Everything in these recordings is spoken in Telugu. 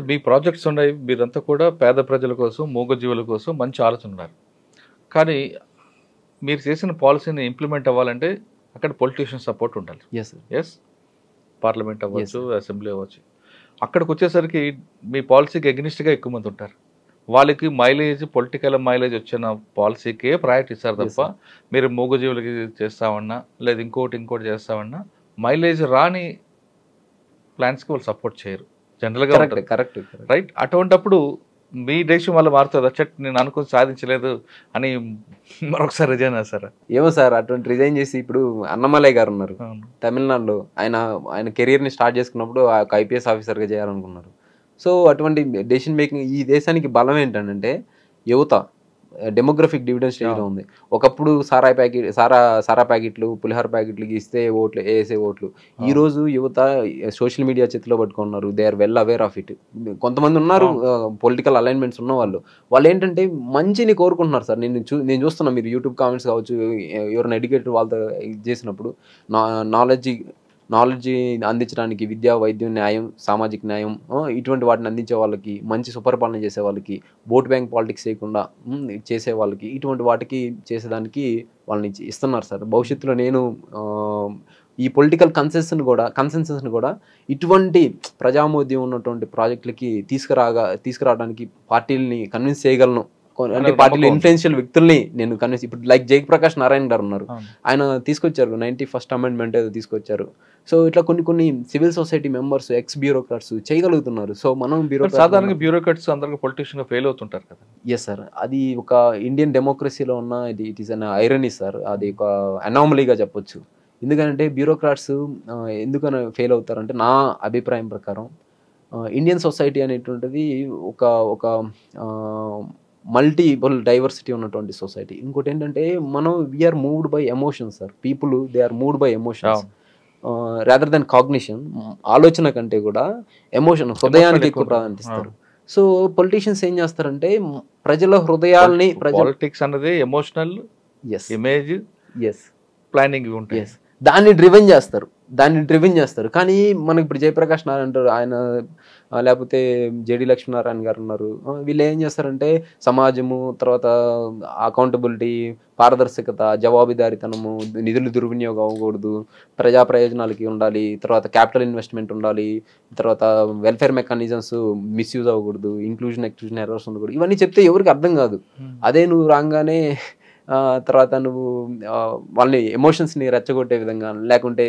మీ ప్రాజెక్ట్స్ ఉన్నాయి, మీరంతా కూడా పేద ప్రజల కోసం, మూగజీవుల కోసం మంచి ఆలోచన ఉన్నారు. కానీ మీరు చేసిన పాలసీని ఇంప్లిమెంట్ అవ్వాలంటే అక్కడ పొలిటీషియన్ సపోర్ట్ ఉండాలి. ఎస్, పార్లమెంట్ అవ్వచ్చు, అసెంబ్లీ అవ్వచ్చు. అక్కడికి వచ్చేసరికి మీ పాలసీకి ఎగ్నిస్ట్గా ఎక్కువ మంది ఉంటారు. వాళ్ళకి మైలేజ్, పొలిటికల్ మైలేజ్ వచ్చిన పాలసీకే ప్రయారిటీ ఇస్తారు తప్ప మీరు మూగజీవులకి చేస్తామన్నా లేదా ఇంకోటి చేస్తామన్నా మైలేజ్ రాని ప్లాన్స్కి వాళ్ళు సపోర్ట్ చేయరు జనరల్గా. Correct right. అటువంటిప్పుడు మీ దేశం వల్ల మారుతుందా? చట్ నేను అనుకుని సాధించలేదు అని మరొకసారి రిజైన్ చేస్తారా? ఏమో సార్, అటువంటి రిజైన్ చేసి ఇప్పుడు అన్నమలై గారు ఉన్నారు తమిళనాడులో. ఆయన కెరీర్ని స్టార్ట్ చేసుకున్నప్పుడు ఐపీఎస్ ఆఫీసర్గా చేయాలనుకున్నారు. సో అటువంటి డెసిషన్ మేకింగ్ ఈ దేశానికి బలం ఏంటంటే యువత డెమోగ్రఫిక్ డివిడెండ్ స్టేజ్లో ఉంది. ఒకప్పుడు సారా ప్యాకెట్లు, పులిహోర ప్యాకెట్లకి ఇస్తే ఓట్లు వేసే ఓట్లు. ఈ రోజు యువత సోషల్ మీడియా చేతిలో పట్టుకున్నారు. They are well aware of it. కొంతమంది ఉన్నారు పొలిటికల్ అలైన్మెంట్స్ ఉన్న వాళ్ళు ఏంటంటే మంచిని కోరుకుంటున్నారు సార్. నేను చూస్తున్నా, మీరు యూట్యూబ్ కామెంట్స్ కావచ్చు, ఎవరైనా ఎడ్యుకేటెడ్ వాళ్ళతో చేసినప్పుడు నాలెడ్జ్ అందించడానికి విద్య, వైద్యం, న్యాయం, సామాజిక న్యాయం ఇటువంటి వాటిని అందించే వాళ్ళకి, మంచి సుపరిపాలన చేసే వాళ్ళకి, ఓట్ బ్యాంక్ పాలిటిక్స్ చేయకుండా చేసే వాళ్ళకి, ఇటువంటి వాటికి చేసేదానికి వాళ్ళని ఇస్తున్నారు సార్. భవిష్యత్తులో నేను ఈ పొలిటికల్ కన్సెన్సస్ని కూడా ఇటువంటి ప్రజామోద్యం ఉన్నటువంటి ప్రాజెక్టులకి తీసుకురావడానికి పార్టీలని కన్విన్స్ చేయగలను. అంటే పార్టీలో ఇన్ఫ్లుయెన్షియల్ వ్యక్తుల్ని నేను కన్విన్స్, ఇప్పుడు లైక్ జయప్రకాష్ నారాయణ గారు ఉన్నారు, ఆయన తీసుకొచ్చారు 91st అమెండ్మెంట్ ఏదో తీసుకొచ్చారు. సో ఇట్లా కొన్ని civil society members, X bureaucrats చేయగలుగుతున్నారు. సో మనం సాధారణంగా బ్యూరోక్రాట్స్ అందరికీ పొలిటీషియన్ ఫెయిల్ అవుతుంటారు కదా. ఎస్ సార్, అది ఒక ఇండియన్ డెమోక్రసీలో ఉన్న it is an irony sir. అది ఒక అనామలీగా చెప్పొచ్చు. ఎందుకంటే బ్యూరోక్రాట్స్ ఎందుకని ఫెయిల్ అవుతారంటే నా అభిప్రాయం ప్రకారం ఇండియన్ సొసైటీ అనేటువంటిది ఒక మల్టిపుల్ డైవర్సిటీ ఉన్నటువంటి సొసైటీ. ఇంకోటి ఏంటంటే మనం we are moved by emotions sir. People they are moved by emotions rather than cognition. ఆలోచన కంటే కూడా ఎమోషన్, హృదయానికి ఎక్కువ ప్రాధాన్యత ఇస్తారు. సో పొలిటీషియన్స్ ఏం చేస్తారంటే ప్రజల హృదయాల్ని, పాలిటిక్స్ అన్నది ఎమోషనల్, ఇమేజ్, ప్లానింగ్ ఉంటాయి, దాన్ని డ్రివెన్ చేస్తారు. కానీ మనకి ఇప్పుడు జయప్రకాష్ నారాయణ అంటారు, ఆయన లేకపోతే జేడి లక్ష్మీనారాయణ గారు ఉన్నారు, వీళ్ళు ఏం చేస్తారంటే సమాజము, తర్వాత అకౌంటబిలిటీ, పారదర్శకత, జవాబుదారీతనము, నిధులు దుర్వినియోగం అవ్వకూడదు, ప్రజా ప్రయోజనాలకి ఉండాలి, తర్వాత క్యాపిటల్ ఇన్వెస్ట్మెంట్ ఉండాలి, తర్వాత వెల్ఫేర్ మెకానిజమ్స్ మిస్యూజ్ అవ్వకూడదు, ఇంక్లూజన్ ఎక్స్క్లూజన్ ఎర్రర్స్ ఉండకూడదు. ఇవన్నీ చెప్తే ఎవరికి అర్థం కాదు. అదే నువ్వు రాగానే తర్వాత నువ్వు వాళ్ళని ఎమోషన్స్ని రెచ్చగొట్టే విధంగా, లేకుంటే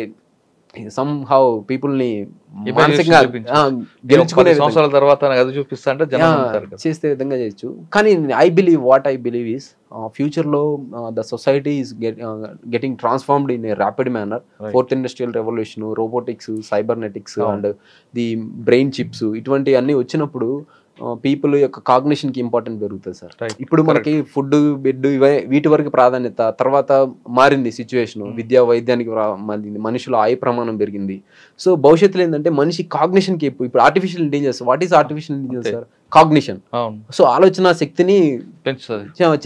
సమ్హౌ పీపుల్ని మానసికంగా గెలుచుకునే సంవత్సరాల తర్వాత చేసే విధంగా చేయొచ్చు. కానీ వాట్ ఐ బిలీవ్ ఈస్ ఫ్యూచర్లో the society is getting transformed in a rapid manner. 4th industrial revolution, robotics, cybernetics and the brain chips ఇటువంటి అన్నీ వచ్చినప్పుడు పీపుల్ యొక్క కాగ్నిషన్కి ఇంపార్టెంట్ పెరుగుతుంది సార్. ఇప్పుడు మనకి ఫుడ్, బెడ్ వీటి వరకు ప్రాధాన్యత, తర్వాత మారింది సిచ్యువేషన్, విద్యా వైద్యానికి మనుషుల ఆయ ప్రమాణం పెరిగింది. సో భవిష్యత్తులో ఏంటంటే మనిషి కాగ్నిషన్కి ఇప్పుడు artificial intelligence, what is artificial intelligence sir? Cognition. So ఆలోచన శక్తిని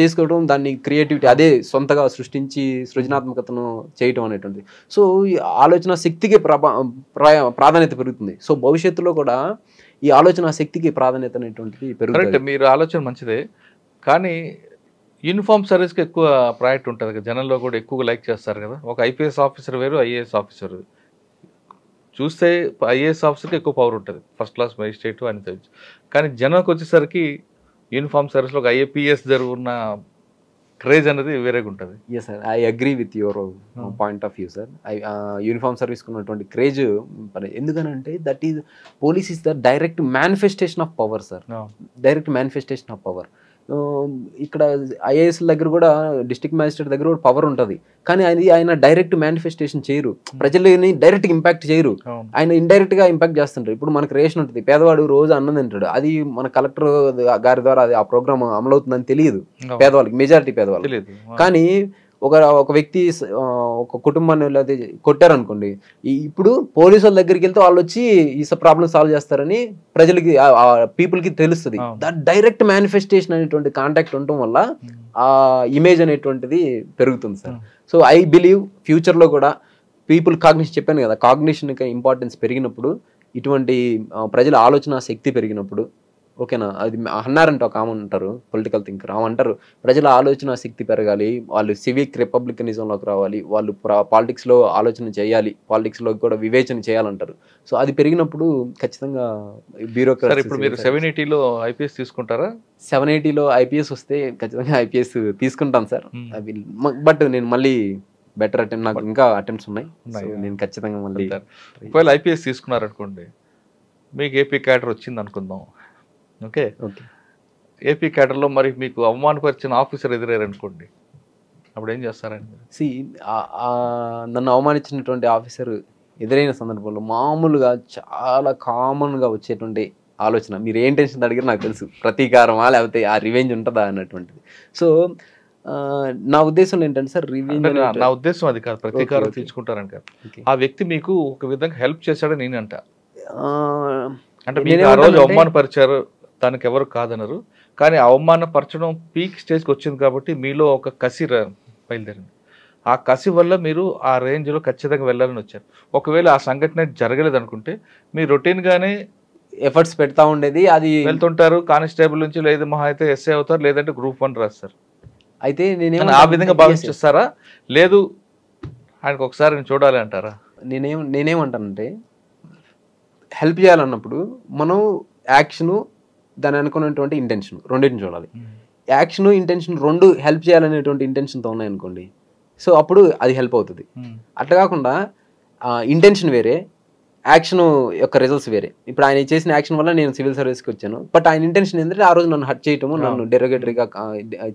చేసుకోవడం, దాన్ని క్రియేటివిటీ, అదే సొంతగా సృష్టించి సృజనాత్మకతను చేయటం అనేటువంటిది. సో ఈ ఆలోచన శక్తికి ప్రాధాన్యత పెరుగుతుంది. సో భవిష్యత్తులో కూడా ఈ ఆలోచన శక్తికి ప్రాధాన్యత అనేటువంటిది పెరుగుతుంది. మీరు ఆలోచన మంచిదే, కానీ యూనిఫామ్ సర్వీస్కి ఎక్కువ ప్రయారిటీ ఉంటుంది కదా, జనంలో కూడా ఎక్కువగా లైక్ చేస్తారు కదా. ఒక ఐపీఎస్ ఆఫీసర్ వేరు, ఐఏఎస్ ఆఫీసర్ చూస్తే ఐఏఎస్ ఆఫీసర్కి ఎక్కువ పవర్ ఉంటుంది, ఫస్ట్ క్లాస్ మెజిస్ట్రేట్ అని తెలుసు. కానీ జనంకి వచ్చేసరికి యూనిఫామ్ సర్వీస్లో ఒక ఐఏపీఎస్ జరుగున్న క్రేజ్ అనేది వేరేగా ఉంటుంది. Yes sir, I agree with your point of view sir. Uniform సర్వీస్కి ఉన్నటువంటి క్రేజ్ ఎందుకనంటే police is the direct manifestation of power sir. Direct manifestation of power. ఇక్కడ ఐఏఎస్ దగ్గర కూడా, డిస్ట్రిక్ట్ మ్యాజిస్ట్రేట్ దగ్గర కూడా పవర్ ఉంటుంది. కానీ ఆయన డైరెక్ట్ మేనిఫెస్టేషన్ చేయరు, ప్రజలని డైరెక్ట్ ఇంపాక్ట్ చేయరు, ఆయన ఇండైరెక్ట్ గా ఇంపాక్ట్ చేస్తుంటారు. ఇప్పుడు మనకు రేషన్ ఉంటుంది, పేదవాడు రోజు అన్నం తింటాడు, అది మన కలెక్టర్ గారి ద్వారా అది ఆ ప్రోగ్రామ్ అమలవుతుందని తెలియదు పేదవాళ్ళకి, మెజారిటీ పేదవాళ్ళు. కానీ ఒక వ్యక్తి ఒక కుటుంబాన్ని కొట్టారనుకోండి, ఇప్పుడు పోలీసు వాళ్ళ దగ్గరికి వెళ్తే వాళ్ళు వచ్చి ఈ ప్రాబ్లమ్ సాల్వ్ చేస్తారని ప్రజలకి, పీపుల్కి తెలుస్తుంది. దట్ డైరెక్ట్ మేనిఫెస్టేషన్ అనేటువంటి కాంటాక్ట్ ఉండటం వల్ల ఆ ఇమేజ్ అనేటువంటిది పెరుగుతుంది సార్. సో ఐ బిలీవ్ ఫ్యూచర్లో కూడా పీపుల్ కాగ్నిషన్, చెప్పాను కదా, కాగ్నిషన్కి ఇంపార్టెన్స్ పెరిగినప్పుడు ఇటువంటి ప్రజల ఆలోచన శక్తి పెరిగినప్పుడు, ఓకేనా, అది అన్నారంట ఒక ఆమె అంటారు, పొలిటికల్ థింకర్, ఆమె అంటారు ప్రజల ఆలోచన శక్తి పెరగాలి, వాళ్ళు సివిక్ రిపబ్లికనిజంలోకి రావాలి, వాళ్ళు పాలిటిక్స్లో ఆలోచన చేయాలి, పాలిటిక్స్లో కూడా వివేచన చేయాలంటారు. సో అది పెరిగినప్పుడు ఖచ్చితంగా బ్యూరోక్రసీ. ఇప్పుడు మీరు 780లో ఐపీఎస్ తీసుకుంటారా? 780లో ఐపీఎస్ వస్తే ఖచ్చితంగా ఐపీఎస్ తీసుకుంటాను సార్. బట్ నేను మళ్ళీ బెటర్ అటెంప్ట్, నాకు ఇంకా అటెంప్ట్స్ ఉన్నాయి, నేను ఖచ్చితంగా మళ్ళీ. ఒకవేళ ఐపీఎస్ తీసుకున్నారనుకోండి, మీకు ఏపీ క్యాడర్ వచ్చింది అనుకుందాం, ఓకే, ఏపీ క్యాడర్లో మరి మీకు అవమానపరిచిన ఆఫీసర్ ఎదురయ్యారనుకోండి, అప్పుడు ఏం చేస్తారండి? నన్ను అవమానించినటువంటి ఆఫీసర్ ఎదురైన సందర్భంలో మామూలుగా చాలా కామన్గా వచ్చేటువంటి ఆలోచన, మీరు ఏం టెన్షన్ అడిగారు నాకు తెలుసు, ప్రతీకారమా లేకపోతే ఆ రివెంజ్ ఉంటుందా అన్నటువంటిది. సో నా ఉద్దేశం ఏంటంటే సార్, రివెంజ్, నా ఉద్దేశం అది కాదు, ప్రతీకారం తీర్చుకుంటారని కాదు. ఆ వ్యక్తి మీకు ఒక విధంగా హెల్ప్ చేశాడని నేను అంట, అంటే మీరు ఆ రోజు అవమానపరిచారు, దానికి ఎవరు కాదనరు, కానీ అవమానపరచడం పీక్ స్టేజ్కి వచ్చింది కాబట్టి మీలో ఒక కసి బయలుదేరింది. ఆ కసి వల్ల మీరు ఆ రేంజ్లో ఖచ్చితంగా వెళ్ళాలని వచ్చారు. ఒకవేళ ఆ సంఘటన జరగలేదు అనుకుంటే మీరు రొటీన్గానే ఎఫర్ట్స్ పెడతా ఉండేది, అది వెళ్తుంటారు, కానిస్టేబుల్ నుంచి లేదు మహా అయితే ఎస్ఐ అవుతారు, లేదంటే గ్రూప్ 1 రాస్తారు. అయితే నేను ఆ విధంగా భావిస్తారా, లేదు ఆయనకు ఒకసారి నేను చూడాలి అంటారా? నేనేమంటానంటే, హెల్ప్ చేయాలన్నప్పుడు మనం యాక్షను, దాని అనుకున్నటువంటి ఇంటెన్షన్ రెండింటిని చూడాలి. యాక్షన్ ఇంటెన్షన్ రెండు హెల్ప్ చేయాలనేటువంటి ఇంటెన్షన్తో ఉన్నాయనుకోండి, సో అప్పుడు అది హెల్ప్ అవుతుంది. అట్లా కాకుండా ఇంటెన్షన్ వేరే, యాక్షన్ యొక్క రిజల్ట్స్ వేరే. ఇప్పుడు ఆయన చేసిన యాక్షన్ వల్ల నేను సివిల్ సర్వీస్కి వచ్చాను, బట్ ఆయన ఇంటెన్షన్ ఏంటంటే ఆ రోజు నన్ను హర్ట్ చేయటము, నన్ను డెరోగేటరీగా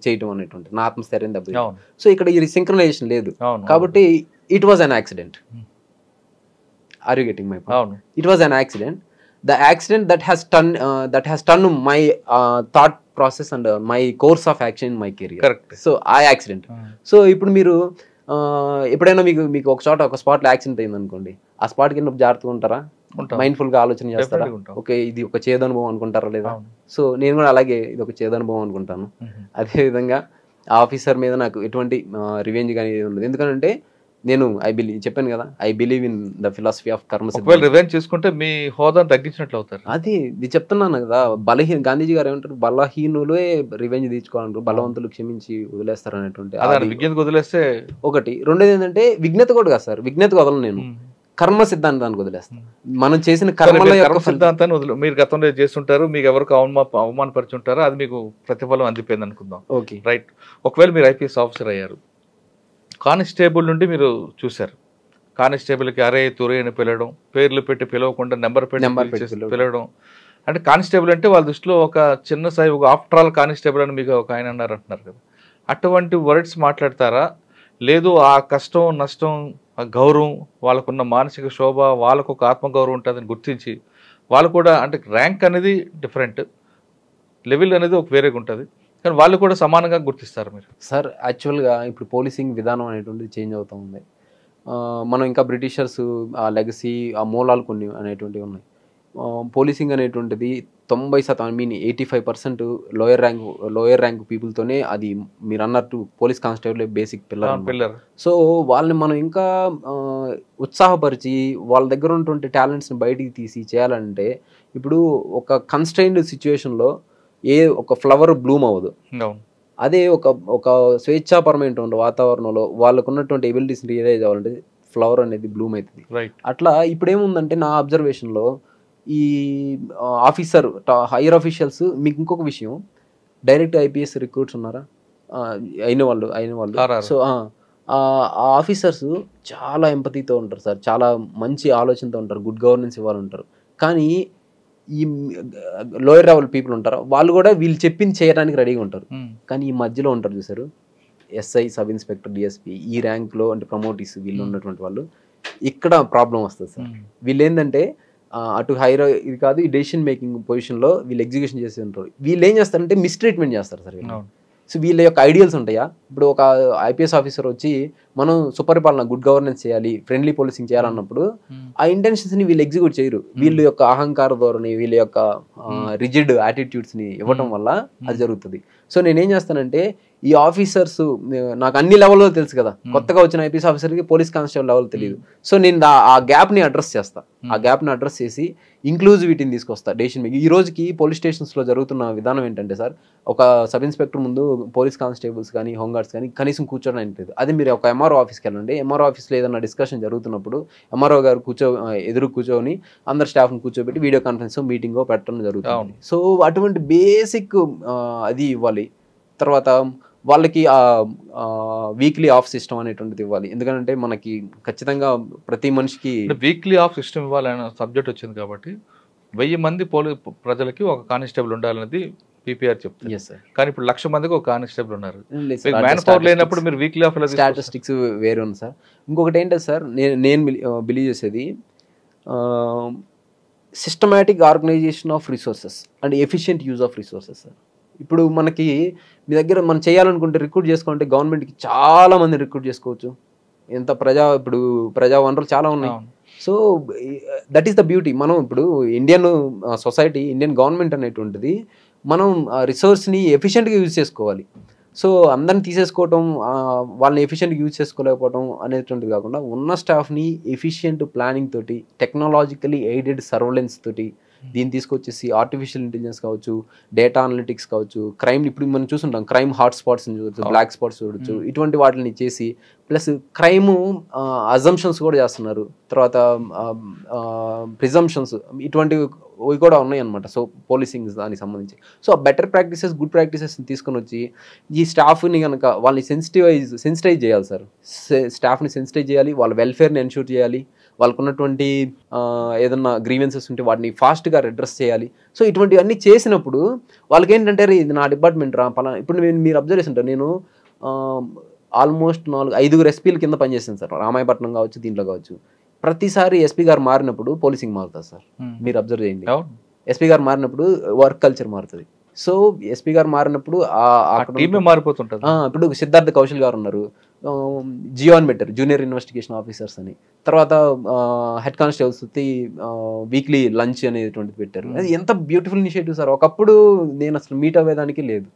చేయటం అనేటువంటి, నా ఆత్మస్థైర్యం దెబ్బ. సో ఇక్కడ ఈ సింక్రనైజేషన్ లేదు కాబట్టి it was an accident. Are you getting my point? It was an accident. The accident that has turned my thought process and my course of action in my career. Correct. So I accident. So ఇప్పుడు మీరు ఎప్పుడైనా మీకు ఒక చోట ఒక స్పాట్లో యాక్సిడెంట్ అయింది అనుకోండి, ఆ స్పాట్కి వెళ్ళినప్పుడు జాగ్రత్తగా ఉంటారా, మైండ్ఫుల్గా ఆలోచన చేస్తారా, ఓకే ఇది ఒక చేదనుభవం అనుకుంటారా లేదా? సో నేను కూడా అలాగే ఇది ఒక చేదనుభవం అనుకుంటాను. అదేవిధంగా ఆఫీసర్ మీద నాకు ఎటువంటి రివెంజ్ కానీ ఉండదు, ఎందుకంటే నేను చెప్పాను కదా, I believe in the philosophy of కర్మ. రివెంజ్ చేసుకుంటే మీ హోదాను తగ్గించినట్లు అవుతారు. అది చెప్తున్నాను కదా, గాంధీజీ గారు ఏమంటారు, బలహీనులే రివెంజ్ తీర్చుకోవాలంటారు, బలవంతులు క్షమించి వదిలేస్తారు అనేటువంటి. విజ్ఞతకు వదిలేస్తే ఒకటి. రెండోది ఏంటంటే విజ్ఞత కూడా కాదు సార్, విజ్ఞతకు వదలను నేను, కర్మ సిద్ధాంతానికి వదిలేస్తాను. మనం చేసిన కర్మల యొక్క సిద్ధాంతాన్ని మీరు గతంలో చేస్తుంటారు, మీకు ఎవరికి అవమానపరిచుంటారో అది మీకు ప్రతిఫలం అందిపోయింది అనుకుందాం, ఓకే రైట్. ఒకవేళ మీరు ఐపీఎస్ ఆఫీసర్ అయ్యారు, కానిస్టేబుల్ నుండి మీరు చూశారు, కానిస్టేబుల్కి అరే తురే అని పిలవడం, పేర్లు పెట్టి పిలవకుండా నెంబర్ పెట్టి పిలవడం, అంటే కానిస్టేబుల్ అంటే వాళ్ళ దృష్టిలో ఒక చిన్న స్థాయి, ఒక ఆఫ్టర్ ఆల్ కానిస్టేబుల్ అని మీకు ఒక ఆయన అన్నారు అంటున్నారు కదా, అటువంటి వర్డ్స్ మాట్లాడతారా, లేదు ఆ కష్టం నష్టం ఆ గౌరవం వాళ్ళకున్న మానసిక శోభ, వాళ్ళకు ఒక ఆత్మగౌరవం ఉంటుందని గుర్తించి వాళ్ళు కూడా, అంటే ర్యాంక్ అనేది డిఫరెంట్, లెవెల్ అనేది ఒక వేరేగా ఉంటుంది, కానీ వాళ్ళు కూడా సమానంగా గుర్తిస్తారు మీరు? సార్ యాక్చువల్గా ఇప్పుడు పోలీసింగ్ విధానం అనేటువంటిది చేంజ్ అవుతూ ఉంది. మనం ఇంకా బ్రిటిషర్స్ ఆ లెగసీ, ఆ మూలాలు కొన్ని అనేటువంటివి ఉన్నాయి. పోలీసింగ్ అనేటువంటిది 90%, ఐ మీన్ 85% లోయర్ ర్యాంక్ పీపుల్తోనే అది మీరు అన్నట్టు police constable basic pillar. So వాళ్ళని మనం ఇంకా ఉత్సాహపరిచి వాళ్ళ దగ్గర ఉన్నటువంటి టాలెంట్స్ని బయటికి తీసి చేయాలంటే, ఇప్పుడు ఒక కన్స్ట్రైన్డ్ సిచ్యువేషన్లో ఒక ఫ్లవర్ బ్లూమ్ అవ్వదు, అదే ఒక స్వేచ్ఛాపరమైన వాతావరణంలో వాళ్ళకు ఉన్నటువంటి ఎబిలిటీస్ని రియలైజ్ అవ్వాలంటే ఫ్లవర్ అనేది బ్లూమ్ అవుతుంది. అట్లా ఇప్పుడు ఏముందంటే నా అబ్జర్వేషన్లో ఈ ఆఫీసర్ హైయర్ ఆఫీషియల్స్, మీకు ఇంకొక విషయం, డైరెక్ట్ ఐపీఎస్ రిక్రూట్స్ ఉన్నారా అయిన వాళ్ళు, సో ఆ ఆఫీసర్స్ చాలా ఎంపతితో ఉంటారు సార్, చాలా మంచి ఆలోచనతో ఉంటారు, గుడ్ గవర్నెన్స్ ఇవ్వాలంటారు. కానీ ఈ లోయర్ లెవెల్ పీపుల్ ఉంటారు, వాళ్ళు కూడా వీళ్ళు చెప్పింది చేయడానికి రెడీగా ఉంటారు, కానీ ఈ మధ్యలో ఉంటారు చూసారు, ఎస్ఐ, సబ్ ఇన్స్పెక్టర్, డిఎస్పీ, ఈ ర్యాంక్లో అంటే ప్రమోటీస్ వీళ్ళు ఉన్నటువంటి వాళ్ళు, ఇక్కడ ప్రాబ్లం వస్తుంది సార్. వీళ్ళు ఏంటంటే అటు హైర్ ఇది కాదు, ఈ డెసిషన్ మేకింగ్ పొజిషన్లో వీళ్ళు ఎగ్జిక్యూషన్ చేసి ఉంటారు. వీళ్ళు ఏం చేస్తారంటే మిస్ట్రీట్మెంట్ చేస్తారు సార్. సో వీళ్ళ యొక్క ఐడియల్స్ ఉంటాయా, ఇప్పుడు ఒక ఐపీఎస్ ఆఫీసర్ వచ్చి మనం సుపరిపాలన, గుడ్ గవర్నెన్స్ చేయాలి, ఫ్రెండ్లీ పోలీసింగ్ చేయాలన్నప్పుడు ఆ ఇంటెన్షన్స్ని వీళ్ళు ఎగ్జిక్యూట్ చేయరు. వీళ్ళ యొక్క అహంకార ధోరణి, వీళ్ళ యొక్క రిజిడ్ యాటిట్యూడ్స్ని ఇవ్వటం వల్ల అది జరుగుతుంది. సో నేనేం చేస్తానంటే ఈ ఆఫీసర్స్ నాకు అన్ని లెవెల్లో తెలుసు కదా, కొత్తగా వచ్చిన ఐపీఎస్ ఆఫీసర్కి పోలీస్ కానిస్టేబుల్ లెవెల్ తెలియదు. సో నేను ఆ గ్యాప్ని అడ్రస్ చేస్తా, ఆ గ్యాప్ని అడ్రస్ చేసి ఇంక్లూజివిటీని తీసుకొస్తా డెసిషన్ మేకింగ్. ఈ రోజుకి పోలీస్ స్టేషన్స్లో జరుగుతున్న విధానం ఏంటంటే సార్, ఒక సబ్ ఇన్స్పెక్టర్ ముందు పోలీస్ కానిస్టేబుల్స్ కానీ హోంగార్డ్స్ కానీ కనీసం కూర్చోడానికి లేదు. అదే మీరు ఒక ఎంఆర్ఓ ఆఫీస్కి వెళ్ళండి, ఎంఆర్ఓ ఆఫీస్లో ఏదైనా డిస్కషన్ జరుగుతున్నప్పుడు ఎంఆర్ఓ గారు ఎదురు కూర్చొని అందరు స్టాఫ్ని కూర్చోబెట్టి వీడియో కాన్ఫరెన్స్ మీటింగో పెట్టడం జరుగుతుంది. సో అటువంటి బేసిక్ అది ఇవ్వాలి. తర్వాత వాళ్ళకి వీక్లీ ఆఫ్ సిస్టమ్ అనేటువంటిది ఇవ్వాలి. ఎందుకంటే మనకి ఖచ్చితంగా ప్రతి మనిషికి వీక్లీ ఆఫ్ సిస్టమ్ ఇవ్వాలనే సబ్జెక్ట్ వచ్చింది కాబట్టి 1000 మంది ప్రజలకి ఒక కానిస్టేబుల్ ఉండాలనేది పీపీఆర్ చెప్తుంది. కానీ ఇప్పుడు 1,00,000 మందికి ఒక కానిస్టేబుల్ ఉన్నారు. మ్యాన్ పవర్ లేనప్పుడు మీరు వీక్లీ ఆఫ్ స్టాటిస్టిక్స్ వేరే ఉంది సార్. ఇంకొకటి ఏంటంటే సార్, నేను బిలీవ్ చేసేది systematic organisation of resources and efficient use of resources sir. ఇప్పుడు మనకి మీ దగ్గర మనం చేయాలనుకుంటే రిక్రూట్ చేసుకుంటే గవర్నమెంట్కి చాలా మంది రిక్రూట్ చేసుకోవచ్చు. ఇప్పుడు ప్రజా వనరులు చాలా ఉన్నాయి. So that is the beauty. మనం ఇప్పుడు ఇండియన్ సొసైటీ, ఇండియన్ గవర్నమెంట్ అనేటువంటిది మనం రిసోర్స్ని ఎఫిషియెంట్గా యూజ్ చేసుకోవాలి. సో అందరిని తీసేసుకోవటం, వాళ్ళని ఎఫిషియెంట్గా యూజ్ చేసుకోలేకపోవడం అనేటువంటిది కాకుండా ఉన్న స్టాఫ్ని ఎఫిషియెంట్ ప్లానింగ్ తోటి, టెక్నాలజికలీ ఎయిడెడ్ సర్వేలెన్స్ తోటి దీన్ని తీసుకొచ్చేసి ఆర్టిఫిషియల్ ఇంటెలిజెన్స్ కావచ్చు, డేటా అనలిటిక్స్ కావచ్చు, క్రైమ్ ఇప్పుడు మనం చూస్తుంటాం, క్రైమ్ హాట్ స్పాట్స్ని చూడొచ్చు, బ్లాక్ స్పాట్స్ చూడొచ్చు, ఇటువంటి వాటిని చేసి ప్లస్ క్రైమ్ అజంప్షన్స్ కూడా చేస్తున్నారు. తర్వాత ప్రిజంప్షన్స్ ఇటువంటివి కూడా ఉన్నాయి అనమాట. సో పోలీసింగ్ దానికి సంబంధించి సో బెటర్ ప్రాక్టీసెస్, గుడ్ ప్రాక్టీసెస్ని తీసుకొని వచ్చి ఈ స్టాఫ్ని కనుక వాళ్ళని సెన్సిటైజ్ చేయాలి సార్. స్టాఫ్ని సెన్సిటైజ్ చేయాలి, వాళ్ళ వెల్ఫేర్ని ఎన్ష్యూర్ చేయాలి, వాళ్ళకు ఉన్నటువంటి ఏదన్నా గ్రీవెన్సెస్ ఉంటే వాటిని ఫాస్ట్గా అడ్రస్ చేయాలి. సో ఇటువంటివన్నీ చేసినప్పుడు వాళ్ళకి ఏంటంటే ఇది నా డిపార్ట్మెంట్ రా పలా. ఇప్పుడు మీరు అబ్జర్వ్ చేసి ఉంటారు, నేను ఆల్మోస్ట్ 4-5 ఎస్పీల కింద పనిచేస్తాను సార్. రామాయపట్నం కావచ్చు, దీంట్లో కావచ్చు. ప్రతిసారి ఎస్పీ గారు మారినప్పుడు పోలీసింగ్ మారుతుంది సార్. మీరు అబ్జర్వ్ చేయండి, ఎస్పీ గారు మారినప్పుడు వర్క్ కల్చర్ మారుతుంది. సో ఎస్పీ గారు మారినప్పుడు మారిపోతుంటుంది. ఇప్పుడు సిద్ధార్థ కౌశల్ గారు ఉన్నారు, జియో అని పెట్టారు, జూనియర్ ఇన్వెస్టిగేషన్ ఆఫీసర్స్ అని. తర్వాత హెడ్ కానిస్టేబుల్స్ వీక్లీ లంచ్ అనేటువంటిది పెట్టారు. అది ఎంత బ్యూటిఫుల్ ఇనిషియేటివ్ సార్. ఒకప్పుడు నేను అసలు మీట్ అవ్వేదానికి లేదు.